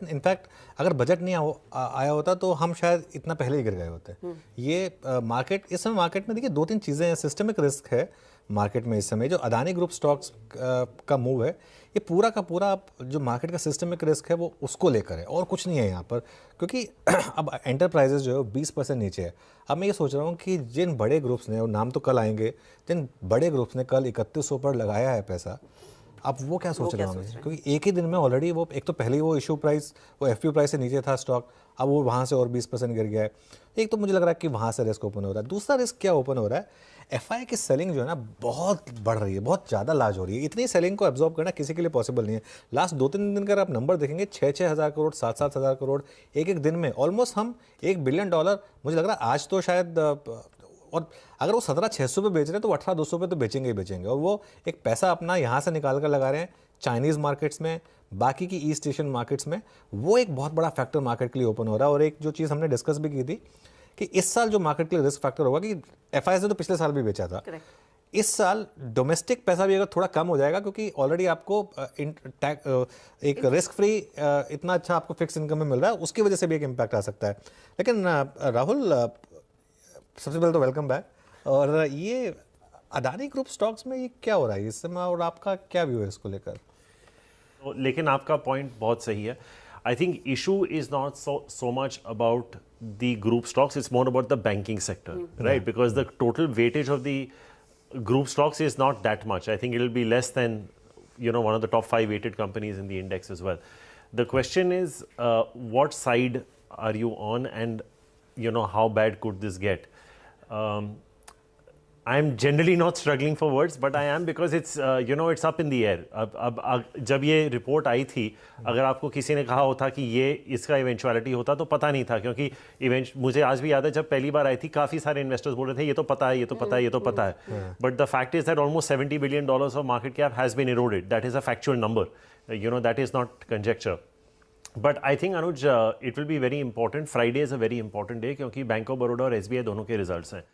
In fact अगर budget नहीं आया होता तो हम शायद इतना पहले ही गिर गए होते। ये मार्केट इस समय मार्केट में देखिए दो तीन चीज़ें हैं। सिस्टमिक रिस्क है मार्केट में इस समय, जो अदानी ग्रुप स्टॉक्स का मूव है, ये पूरा का पूरा जो मार्केट का सिस्टमिक रिस्क है वो उसको लेकर है और कुछ नहीं है यहाँ पर। क्योंकि अब एंटरप्राइजेज जो है 20% नीचे है। अब मैं ये सोच रहा हूँ कि जिन बड़े ग्रुप्स ने, और नाम तो कल आएंगे, जिन बड़े ग्रुप्स ने कल 3100 पर लगाया है पैसा, अब वो क्या सोच रहे होंगे, क्योंकि एक ही दिन में ऑलरेडी वो एक तो पहले ही वो इशू प्राइस, वो एफपीओ प्राइस से नीचे था स्टॉक, अब वो वहाँ से और 20% गिर गया है। एक तो मुझे लग रहा है कि वहाँ से रिस्क ओपन हो रहा है। दूसरा रिस्क क्या ओपन हो रहा है, एफआई की सेलिंग जो है ना बहुत बढ़ रही है, बहुत ज़्यादा लार्ज हो रही है। इतनी सेलिंग को एब्जॉर्ब करना किसी के लिए पॉसिबल नहीं है। लास्ट 2-3 दिन का आप नंबर देखेंगे, 6-6 हज़ार करोड़, 7-7 हज़ार करोड़ एक एक दिन में, ऑलमोस्ट हम $1 बिलियन, मुझे लग रहा है आज तो शायद, और अगर वो 17,600 पे बेच रहे हैं तो 18,200 पे तो बेचेंगे ही बेचेंगे। और वो एक पैसा अपना यहाँ से निकाल कर लगा रहे हैं चाइनीज़ मार्केट्स में, बाकी की ईस्ट एशियन मार्केट्स में। वो एक बहुत बड़ा फैक्टर मार्केट के लिए ओपन हो रहा है। और एक जो चीज़ हमने डिस्कस भी की थी कि इस साल जो मार्केट के लिए रिस्क फैक्टर होगा, कि एफआईएस ने तो पिछले साल भी बेचा था, इस साल डोमेस्टिक पैसा भी अगर थोड़ा कम हो जाएगा, क्योंकि ऑलरेडी आपको एक रिस्क फ्री इतना अच्छा आपको फिक्स इनकम में मिल रहा है, उसकी वजह से भी एक इम्पैक्ट आ सकता है। लेकिन राहुल, सबसे पहले तो वेलकम बैक। और ये अदानी ग्रुप स्टॉक्स में ये क्या हो रहा है इस समय, और आपका क्या व्यू है इसको लेकर? लेकिन आपका पॉइंट बहुत सही है। I think issue is not so much about the group stocks, it's more about the banking sector, right? Because the total weightage of the group stocks is not that much. I think it'll be less than, one of the top 5 weighted companies in the index as well. The question is, what side are you on, and how bad could this get? I'm generally not struggling for words, but I am, because it's it's up in the air. अब जब ये report आई थी, अगर आपको किसी ने कहा होता कि ये इसका इवेंचुअलिटी होता तो पता नहीं था, क्योंकि मुझे आज भी याद है जब पहली बार आई थी, काफ़ी सारे इन्वेस्टर्स बोल रहे थे ये तो पता है, ये तो पता है, ये तो पता है। But the fact is that almost $70 billion of market cap has been eroded. That is a factual number, that is not conjecture. But I think Anuj, it will be very important. Friday is a very important day, क्योंकि bank of Baroda और SBI दोनों के results हैं.